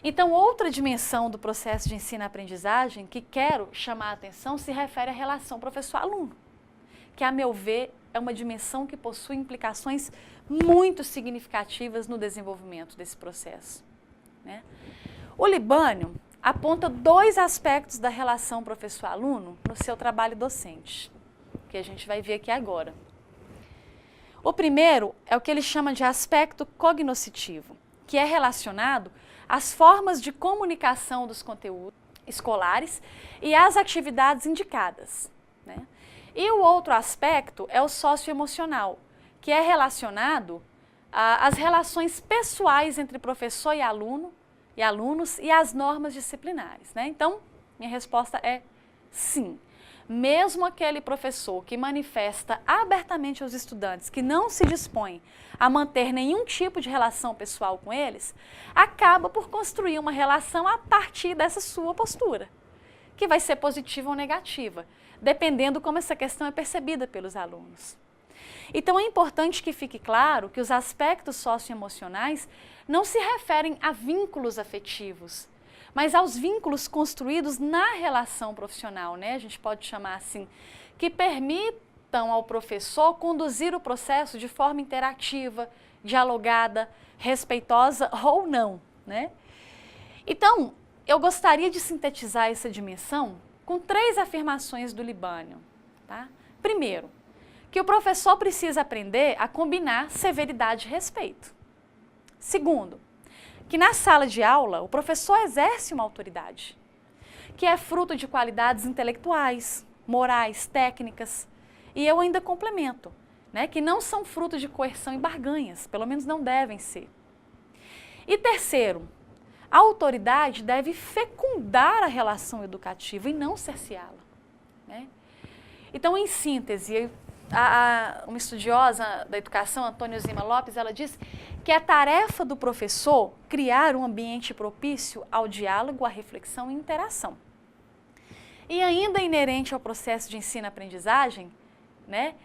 Então, outra dimensão do processo de ensino-aprendizagem que quero chamar a atenção se refere à relação professor-aluno, que, a meu ver, é uma dimensão que possui implicações muito significativas no desenvolvimento desse processo, né? O Libânio aponta 2 aspectos da relação professor-aluno no seu trabalho docente, que a gente vai ver aqui agora. O primeiro é o que ele chama de aspecto cognoscitivo, que é relacionado às formas de comunicação dos conteúdos escolares e às atividades indicadas, né? E o outro aspecto é o socioemocional, que é relacionado às relações pessoais entre professor e aluno, e alunos e as normas disciplinares, né? Então, minha resposta é sim. Mesmo aquele professor que manifesta abertamente aos estudantes que não se dispõe a manter nenhum tipo de relação pessoal com eles, acaba por construir uma relação a partir dessa sua postura, que vai ser positiva ou negativa, dependendo como essa questão é percebida pelos alunos. Então é importante que fique claro que os aspectos socioemocionais não se referem a vínculos afetivos, mas aos vínculos construídos na relação profissional, né? A gente pode chamar assim, que permitam ao professor conduzir o processo de forma interativa, dialogada, respeitosa ou não, né? Então, eu gostaria de sintetizar essa dimensão com 3 afirmações do Libânio, tá? Primeiro, que o professor precisa aprender a combinar severidade e respeito. Segundo, que na sala de aula o professor exerce uma autoridade, que é fruto de qualidades intelectuais, morais, técnicas, e eu ainda complemento, né, que não são fruto de coerção e barganhas, pelo menos não devem ser. E terceiro, a autoridade deve fecundar a relação educativa e não cerceá-la, né? Então, em síntese, uma estudiosa da educação, Antônia Zima Lopes, ela diz que é tarefa do professor criar um ambiente propício ao diálogo, à reflexão e interação. E ainda inerente ao processo de ensino-aprendizagem, né,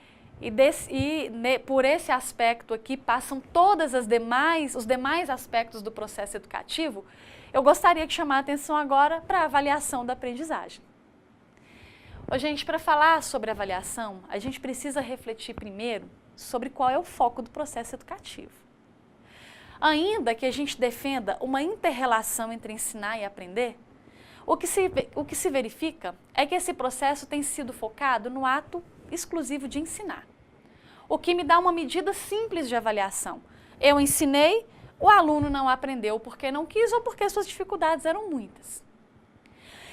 por esse aspecto aqui passam os demais aspectos do processo educativo, eu gostaria de chamar a atenção agora para a avaliação da aprendizagem. Ô, gente, para falar sobre avaliação, a gente precisa refletir primeiro sobre qual é o foco do processo educativo. Ainda que a gente defenda uma inter-relação entre ensinar e aprender, o que se verifica é que esse processo tem sido focado no ato exclusivo de ensinar. O que me dá uma medida simples de avaliação. Eu ensinei, o aluno não aprendeu porque não quis ou porque suas dificuldades eram muitas.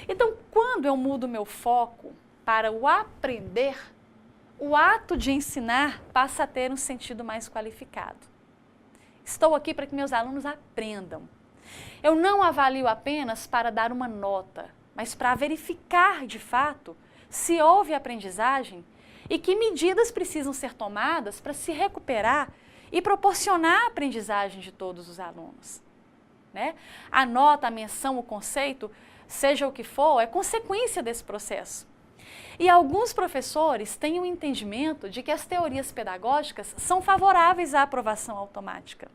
Então, quando eu mudo meu foco para o aprender, o ato de ensinar passa a ter um sentido mais qualificado. Estou aqui para que meus alunos aprendam. Eu não avalio apenas para dar uma nota, mas para verificar de fato se houve aprendizagem e que medidas precisam ser tomadas para se recuperar e proporcionar a aprendizagem de todos os alunos, né? A nota, a menção, o conceito, seja o que for, é consequência desse processo. E alguns professores têm o entendimento de que as teorias pedagógicas são favoráveis à aprovação automática,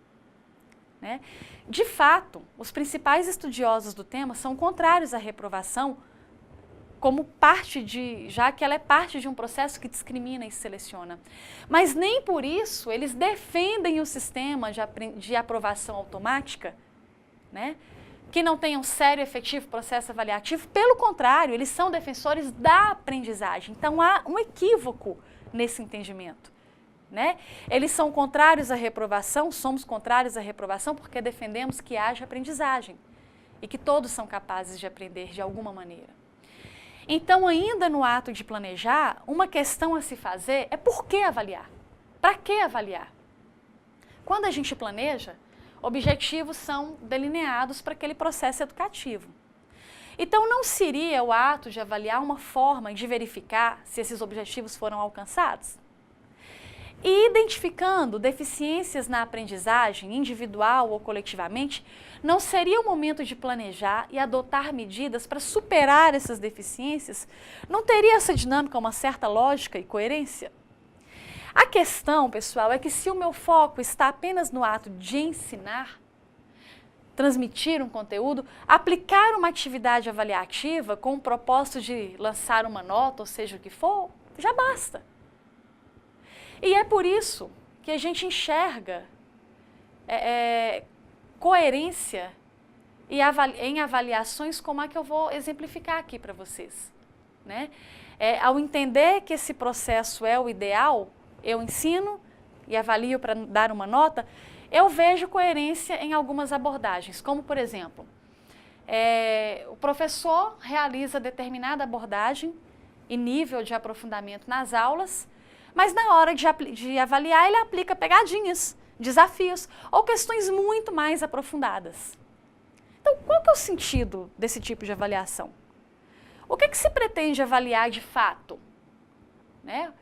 né? De fato, os principais estudiosos do tema são contrários à reprovação, já que ela é parte de um processo que discrimina e seleciona. Mas nem por isso eles defendem o sistema de aprovação automática, né, que não tenha um sério e efetivo processo avaliativo. Pelo contrário, eles são defensores da aprendizagem. Então há um equívoco nesse entendimento, né? Eles são contrários à reprovação, somos contrários à reprovação porque defendemos que haja aprendizagem e que todos são capazes de aprender de alguma maneira. Então, ainda no ato de planejar, uma questão a se fazer é por que avaliar? Para que avaliar? Quando a gente planeja, objetivos são delineados para aquele processo educativo. Então, não seria o ato de avaliar uma forma de verificar se esses objetivos foram alcançados? E identificando deficiências na aprendizagem, individual ou coletivamente, não seria o momento de planejar e adotar medidas para superar essas deficiências? Não teria essa dinâmica uma certa lógica e coerência? A questão, pessoal, é que se o meu foco está apenas no ato de ensinar, transmitir um conteúdo, aplicar uma atividade avaliativa com o propósito de lançar uma nota, ou seja o que for, já basta. E é por isso que a gente enxerga coerência em avaliações como a que eu vou exemplificar aqui para vocês. Né? Ao entender que esse processo é o ideal, eu ensino e avalio para dar uma nota, eu vejo coerência em algumas abordagens, como por exemplo, o professor realiza determinada abordagem e nível de aprofundamento nas aulas, mas na hora de avaliar ele aplica pegadinhas, desafios ou questões muito mais aprofundadas. Então, qual que é o sentido desse tipo de avaliação? O que se pretende avaliar de fato? Né?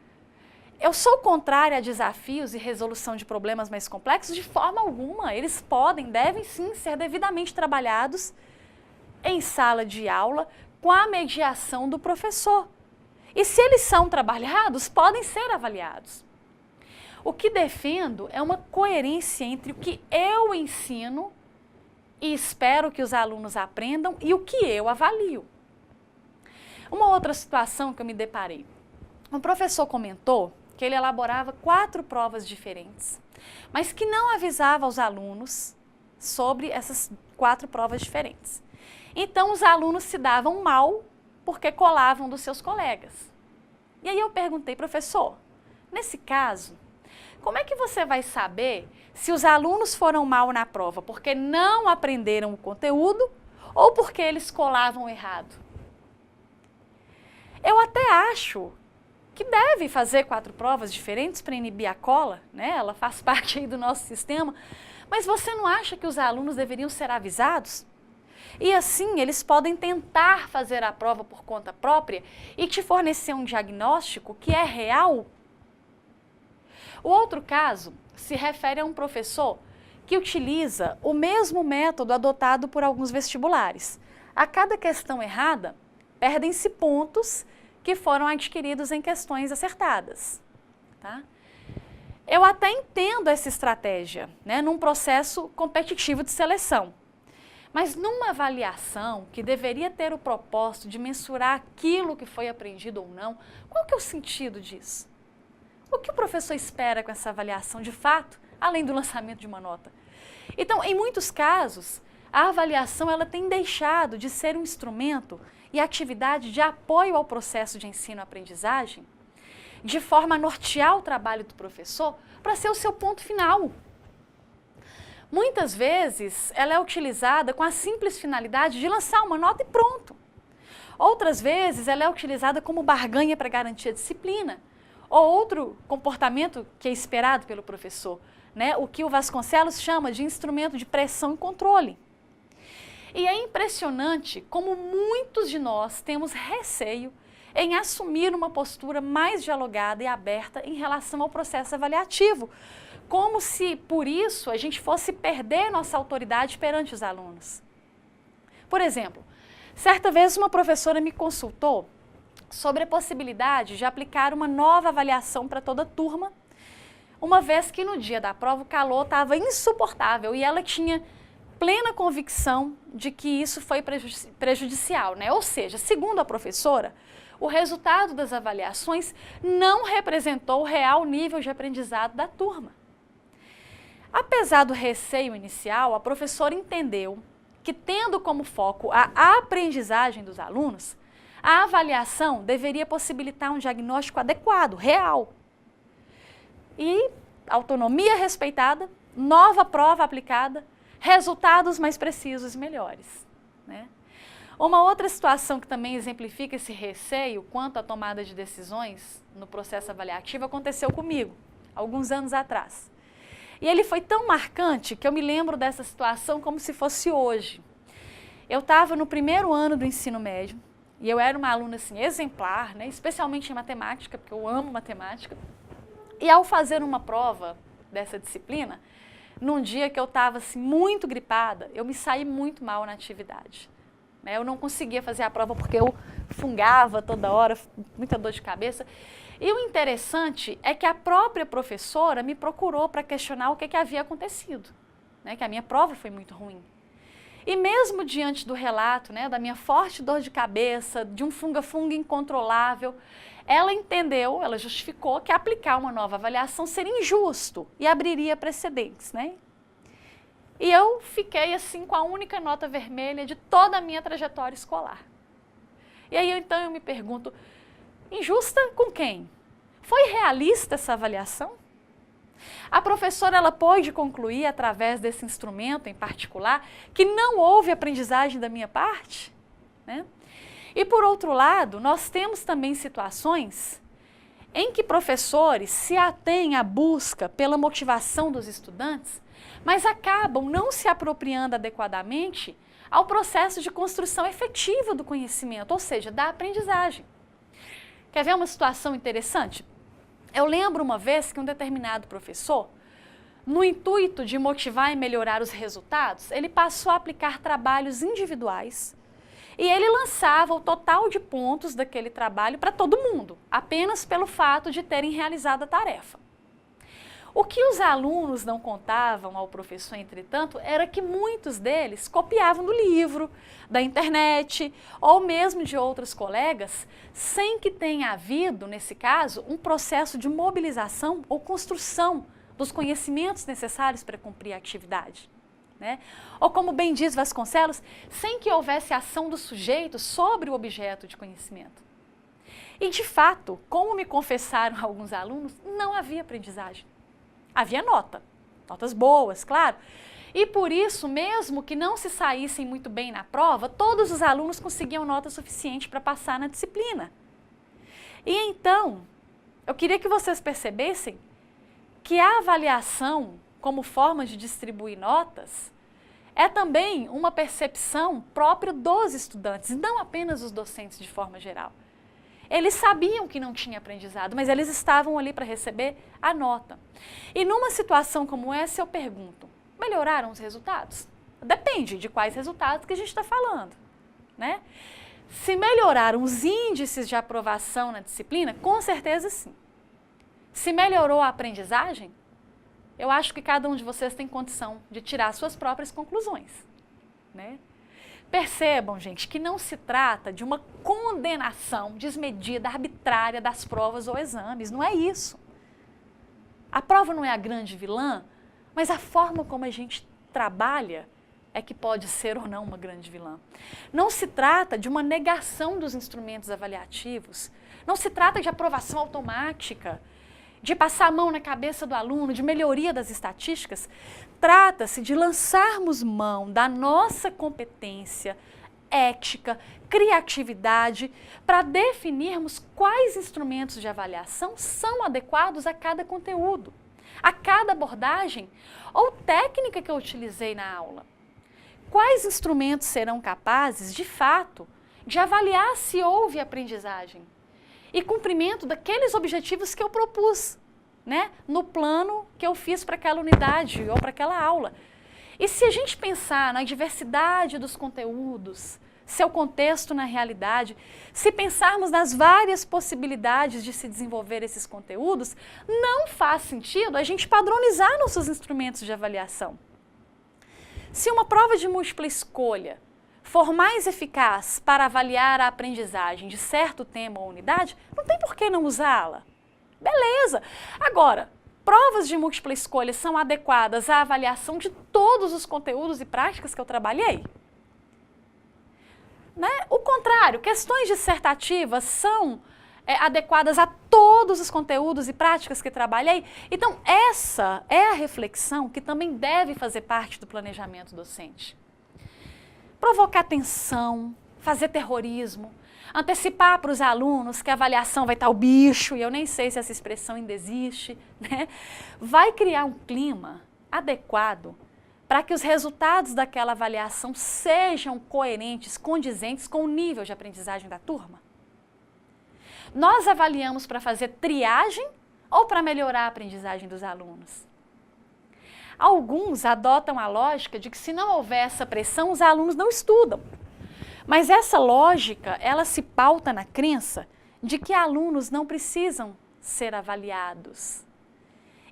Eu sou contrária a desafios e resolução de problemas mais complexos de forma alguma. Eles devem sim ser devidamente trabalhados em sala de aula com a mediação do professor. E se eles são trabalhados, podem ser avaliados. O que defendo é uma coerência entre o que eu ensino e espero que os alunos aprendam e o que eu avalio. Uma outra situação que eu me deparei. Um professor comentou que ele elaborava 4 provas diferentes, mas que não avisava aos alunos sobre essas 4 provas diferentes. Então, os alunos se davam mal porque colavam dos seus colegas. E aí eu perguntei, professor, nesse caso, como é que você vai saber se os alunos foram mal na prova porque não aprenderam o conteúdo ou porque eles colavam errado? Eu até acho que deve fazer 4 provas diferentes para inibir a cola, né? Ela faz parte aí do nosso sistema, mas você não acha que os alunos deveriam ser avisados? E assim, eles podem tentar fazer a prova por conta própria e te fornecer um diagnóstico que é real. O outro caso se refere a um professor que utiliza o mesmo método adotado por alguns vestibulares. A cada questão errada, perdem-se pontos que foram adquiridos em questões acertadas. Tá? Eu até entendo essa estratégia, né, num processo competitivo de seleção. Mas numa avaliação que deveria ter o propósito de mensurar aquilo que foi aprendido ou não, qual que é o sentido disso? O que o professor espera com essa avaliação de fato, além do lançamento de uma nota? Então, em muitos casos, a avaliação ela tem deixado de ser um instrumento e atividade de apoio ao processo de ensino-aprendizagem, de forma a nortear o trabalho do professor para ser o seu ponto final. Muitas vezes, ela é utilizada com a simples finalidade de lançar uma nota e pronto. Outras vezes, ela é utilizada como barganha para garantir a disciplina, ou outro comportamento que é esperado pelo professor, né? O que o Vasconcelos chama de instrumento de pressão e controle. E é impressionante como muitos de nós temos receio em assumir uma postura mais dialogada e aberta em relação ao processo avaliativo, como se, por isso, a gente fosse perder nossa autoridade perante os alunos. Por exemplo, certa vez uma professora me consultou sobre a possibilidade de aplicar uma nova avaliação para toda a turma, uma vez que no dia da prova o calor estava insuportável e ela tinha plena convicção de que isso foi prejudicial, né? Ou seja, segundo a professora, o resultado das avaliações não representou o real nível de aprendizado da turma. Apesar do receio inicial, a professora entendeu que, tendo como foco a aprendizagem dos alunos, a avaliação deveria possibilitar um diagnóstico adequado, real. E autonomia respeitada, nova prova aplicada, resultados mais precisos e melhores. Né? Uma outra situação que também exemplifica esse receio quanto à tomada de decisões no processo avaliativo aconteceu comigo, alguns anos atrás. E ele foi tão marcante que eu me lembro dessa situação como se fosse hoje. Eu estava no primeiro ano do ensino médio e eu era uma aluna assim, exemplar, né, especialmente em matemática, porque eu amo matemática. E ao fazer uma prova dessa disciplina, num dia que eu estava assim, muito gripada, eu me saí muito mal na atividade. Eu não conseguia fazer a prova porque eu fungava toda hora, muita dor de cabeça. E o interessante é que a própria professora me procurou para questionar o que havia acontecido, né? Que a minha prova foi muito ruim. E mesmo diante do relato, né, da minha forte dor de cabeça, de um funga-funga incontrolável, ela entendeu, ela justificou que aplicar uma nova avaliação seria injusto e abriria precedentes, né? E eu fiquei assim com a única nota vermelha de toda a minha trajetória escolar. E aí então eu me pergunto, injusta com quem? Foi realista essa avaliação? A professora ela pôde concluir através desse instrumento em particular que não houve aprendizagem da minha parte, né? E por outro lado, nós temos também situações em que professores se atêm à busca pela motivação dos estudantes, mas acabam não se apropriando adequadamente ao processo de construção efetiva do conhecimento, ou seja, da aprendizagem. Quer ver uma situação interessante? Eu lembro uma vez que um determinado professor, no intuito de motivar e melhorar os resultados, ele passou a aplicar trabalhos individuais e ele lançava o total de pontos daquele trabalho para todo mundo, apenas pelo fato de terem realizado a tarefa. O que os alunos não contavam ao professor, entretanto, era que muitos deles copiavam do livro, da internet ou mesmo de outros colegas, sem que tenha havido, nesse caso, um processo de mobilização ou construção dos conhecimentos necessários para cumprir a atividade, né? Ou como bem diz Vasconcelos, sem que houvesse ação do sujeito sobre o objeto de conhecimento. E de fato, como me confessaram alguns alunos, não havia aprendizagem. Havia notas boas, claro. E por isso, mesmo que não se saíssem muito bem na prova, todos os alunos conseguiam nota suficiente para passar na disciplina. E então, eu queria que vocês percebessem que a avaliação como forma de distribuir notas é também uma percepção própria dos estudantes, e não apenas dos docentes de forma geral. Eles sabiam que não tinha aprendizado, mas eles estavam ali para receber a nota. E numa situação como essa, eu pergunto, melhoraram os resultados? Depende de quais resultados que a gente está falando, né? Se melhoraram os índices de aprovação na disciplina, com certeza sim. Se melhorou a aprendizagem, eu acho que cada um de vocês tem condição de tirar suas próprias conclusões, né? Percebam, gente, que não se trata de uma condenação desmedida, arbitrária das provas ou exames, não é isso. A prova não é a grande vilã, mas a forma como a gente trabalha é que pode ser ou não uma grande vilã. Não se trata de uma negação dos instrumentos avaliativos, não se trata de aprovação automática, de passar a mão na cabeça do aluno, de melhoria das estatísticas. Trata-se de lançarmos mão da nossa competência, ética, criatividade, para definirmos quais instrumentos de avaliação são adequados a cada conteúdo, a cada abordagem ou técnica que eu utilizei na aula. Quais instrumentos serão capazes, de fato, de avaliar se houve aprendizagem e cumprimento daqueles objetivos que eu propus, né, no plano que eu fiz para aquela unidade ou para aquela aula. E se a gente pensar na diversidade dos conteúdos, seu contexto na realidade, se pensarmos nas várias possibilidades de se desenvolver esses conteúdos, não faz sentido a gente padronizar nossos instrumentos de avaliação. Se uma prova de múltipla escolha for mais eficaz para avaliar a aprendizagem de certo tema ou unidade, não tem por que não usá-la. Beleza! Agora, provas de múltipla escolha são adequadas à avaliação de todos os conteúdos e práticas que eu trabalhei? Né? O contrário, questões dissertativas são adequadas a todos os conteúdos e práticas que trabalhei? Então, essa é a reflexão que também deve fazer parte do planejamento docente. Provocar tensão, fazer terrorismo, antecipar para os alunos que a avaliação vai estar o bicho, e eu nem sei se essa expressão ainda existe, né? Vai criar um clima adequado para que os resultados daquela avaliação sejam coerentes, condizentes com o nível de aprendizagem da turma? Nós avaliamos para fazer triagem ou para melhorar a aprendizagem dos alunos? Alguns adotam a lógica de que se não houver essa pressão, os alunos não estudam. Mas essa lógica, ela se pauta na crença de que alunos não precisam ser avaliados.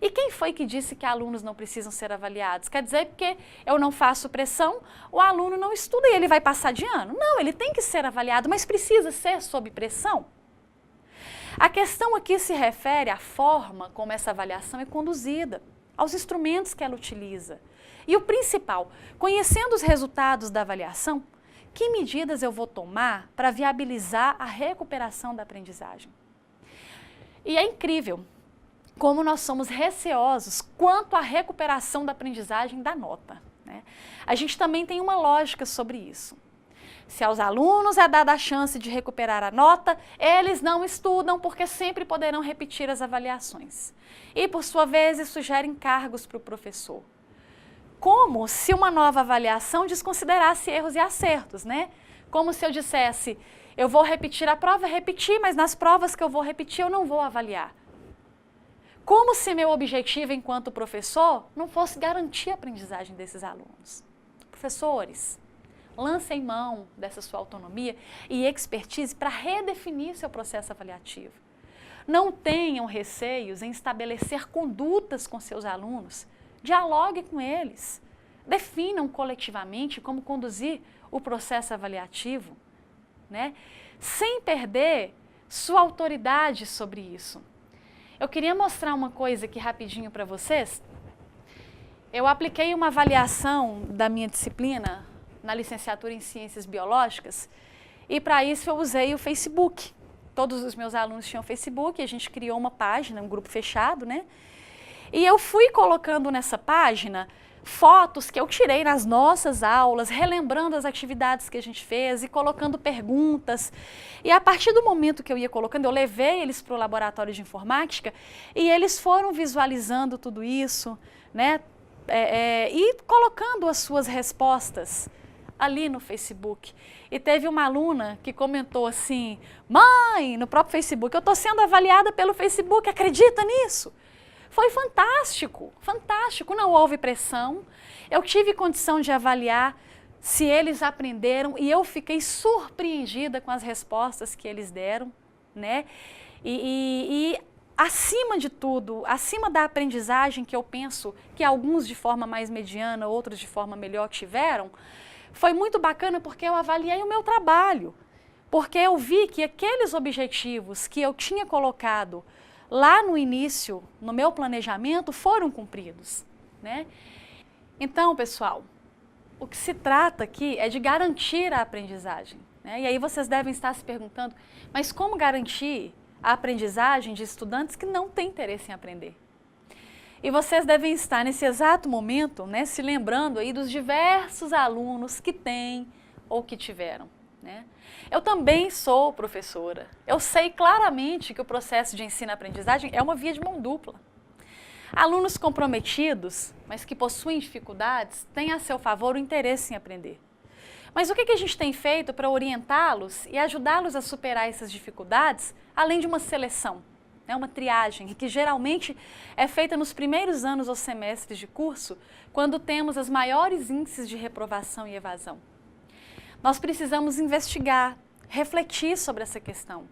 E quem foi que disse que alunos não precisam ser avaliados? Quer dizer, porque eu não faço pressão, o aluno não estuda e ele vai passar de ano? Não, ele tem que ser avaliado, mas precisa ser sob pressão? A questão aqui se refere à forma como essa avaliação é conduzida, aos instrumentos que ela utiliza. E o principal, conhecendo os resultados da avaliação, que medidas eu vou tomar para viabilizar a recuperação da aprendizagem? E é incrível como nós somos receosos quanto à recuperação da aprendizagem da nota, né? A gente também tem uma lógica sobre isso. Se aos alunos é dada a chance de recuperar a nota, eles não estudam porque sempre poderão repetir as avaliações. E, por sua vez, isso gera encargos para o professor. Como se uma nova avaliação desconsiderasse erros e acertos, né? Como se eu dissesse, eu vou repetir a prova, repetir, mas nas provas que eu vou repetir eu não vou avaliar. Como se meu objetivo enquanto professor não fosse garantir a aprendizagem desses alunos. Professores, lancem mão dessa sua autonomia e expertise para redefinir seu processo avaliativo. Não tenham receios em estabelecer condutas com seus alunos, dialogue com eles, definam coletivamente como conduzir o processo avaliativo, né? Sem perder sua autoridade sobre isso. Eu queria mostrar uma coisa aqui rapidinho para vocês. Eu apliquei uma avaliação da minha disciplina na licenciatura em Ciências Biológicas e para isso eu usei o Facebook. Todos os meus alunos tinham Facebook, a gente criou uma página, um grupo fechado, né? E eu fui colocando nessa página fotos que eu tirei nas nossas aulas, relembrando as atividades que a gente fez e colocando perguntas. E a partir do momento que eu ia colocando, eu levei eles para o laboratório de informática e eles foram visualizando tudo isso, né? E colocando as suas respostas ali no Facebook. E teve uma aluna que comentou assim, mãe, no próprio Facebook, eu estou sendo avaliada pelo Facebook, acredita nisso? Foi fantástico, fantástico, não houve pressão, eu tive condição de avaliar se eles aprenderam e eu fiquei surpreendida com as respostas que eles deram, né? E acima de tudo, acima da aprendizagem que eu penso que alguns de forma mais mediana, outros de forma melhor tiveram, foi muito bacana porque eu avaliei o meu trabalho, porque eu vi que aqueles objetivos que eu tinha colocado lá no início, no meu planejamento, foram cumpridos, né? Então, pessoal, o que se trata aqui é de garantir a aprendizagem, né? E aí vocês devem estar se perguntando, mas como garantir a aprendizagem de estudantes que não têm interesse em aprender? E vocês devem estar nesse exato momento, né, se lembrando aí dos diversos alunos que têm ou que tiveram, né? Eu também sou professora. Eu sei claramente que o processo de ensino-aprendizagem é uma via de mão dupla. Alunos comprometidos, mas que possuem dificuldades, têm a seu favor o interesse em aprender. Mas o que a gente tem feito para orientá-los e ajudá-los a superar essas dificuldades, além de uma seleção, né, uma triagem, que geralmente é feita nos primeiros anos ou semestres de curso, quando temos os maiores índices de reprovação e evasão? Nós precisamos investigar, refletir sobre essa questão,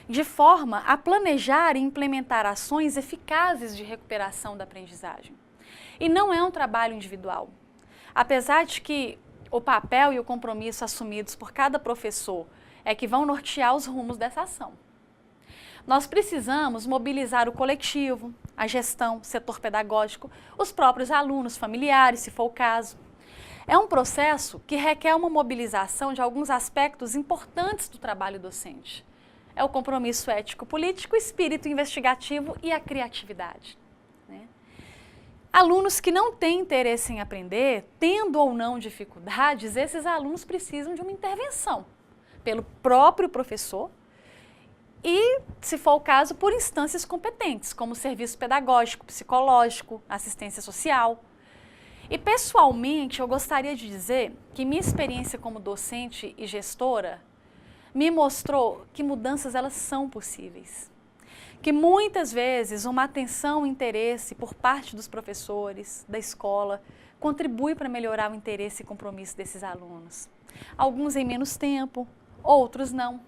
de forma a planejar e implementar ações eficazes de recuperação da aprendizagem. E não é um trabalho individual. Apesar de que o papel e o compromisso assumidos por cada professor é que vão nortear os rumos dessa ação. Nós precisamos mobilizar o coletivo, a gestão, o setor pedagógico, os próprios alunos, familiares, se for o caso. É um processo que requer uma mobilização de alguns aspectos importantes do trabalho docente. É o compromisso ético-político, o espírito investigativo e a criatividade, né? Alunos que não têm interesse em aprender, tendo ou não dificuldades, esses alunos precisam de uma intervenção pelo próprio professor e, se for o caso, por instâncias competentes, como serviço pedagógico, psicológico, assistência social. E, pessoalmente, eu gostaria de dizer que minha experiência como docente e gestora me mostrou que mudanças elas são possíveis. Que muitas vezes uma atenção e interesse por parte dos professores, da escola, contribui para melhorar o interesse e compromisso desses alunos. Alguns em menos tempo, outros não.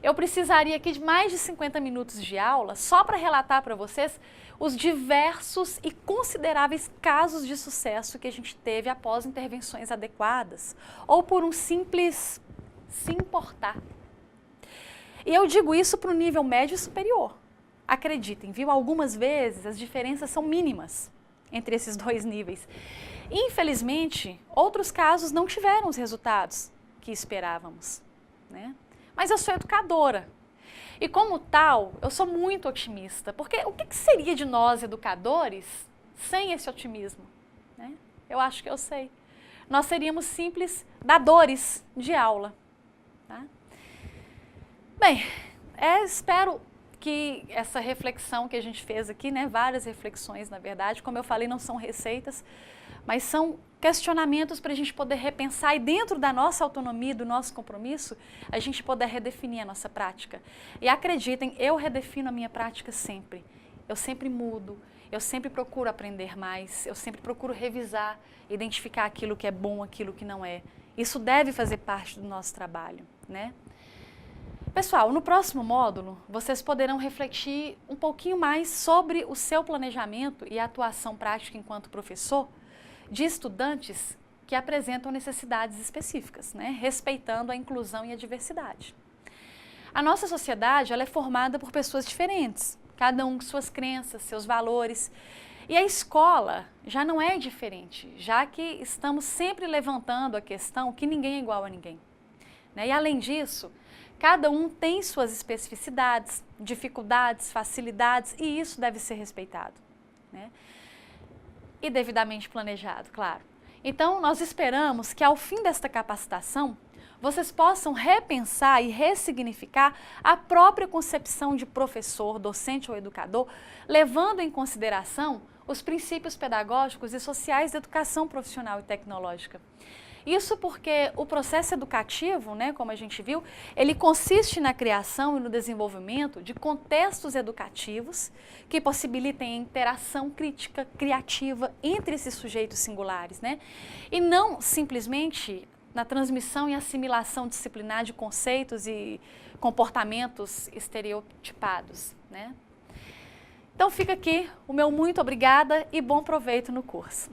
eu precisaria aqui de mais de 50 minutos de aula só para relatar para vocês os diversos e consideráveis casos de sucesso que a gente teve após intervenções adequadas ou por um simples se importar. E eu digo isso para o nível médio e superior. Acreditem, viu? Algumas vezes as diferenças são mínimas entre esses dois níveis. Infelizmente, outros casos não tiveram os resultados que esperávamos, né? Mas eu sou educadora. E como tal, eu sou muito otimista, porque o que seria de nós, educadores, sem esse otimismo? Né? Eu acho que eu sei. Nós seríamos simples dadores de aula. Tá? Bem, espero que essa reflexão que a gente fez aqui, né, várias reflexões, na verdade, como eu falei, não são receitas, mas são questionamentos para a gente poder repensar e dentro da nossa autonomia, do nosso compromisso, a gente poder redefinir a nossa prática. E acreditem, eu redefino a minha prática sempre. Eu sempre mudo, eu sempre procuro aprender mais, eu sempre procuro revisar, identificar aquilo que é bom, aquilo que não é. Isso deve fazer parte do nosso trabalho, né? Pessoal, no próximo módulo, vocês poderão refletir um pouquinho mais sobre o seu planejamento e atuação prática enquanto professor de estudantes que apresentam necessidades específicas, né? Respeitando a inclusão e a diversidade. A nossa sociedade ela é formada por pessoas diferentes, cada um com suas crenças, seus valores. E a escola já não é diferente, já que estamos sempre levantando a questão que ninguém é igual a ninguém. Né? E além disso, cada um tem suas especificidades, dificuldades, facilidades e isso deve ser respeitado. Né? E devidamente planejado, claro. Então, nós esperamos que ao fim desta capacitação, vocês possam repensar e ressignificar a própria concepção de professor, docente ou educador, levando em consideração os princípios pedagógicos e sociais da educação profissional e tecnológica. Isso porque o processo educativo, né, como a gente viu, ele consiste na criação e no desenvolvimento de contextos educativos que possibilitem a interação crítica, criativa entre esses sujeitos singulares, né? E não simplesmente na transmissão e assimilação disciplinar de conceitos e comportamentos estereotipados, né? Então fica aqui o meu muito obrigada e bom proveito no curso.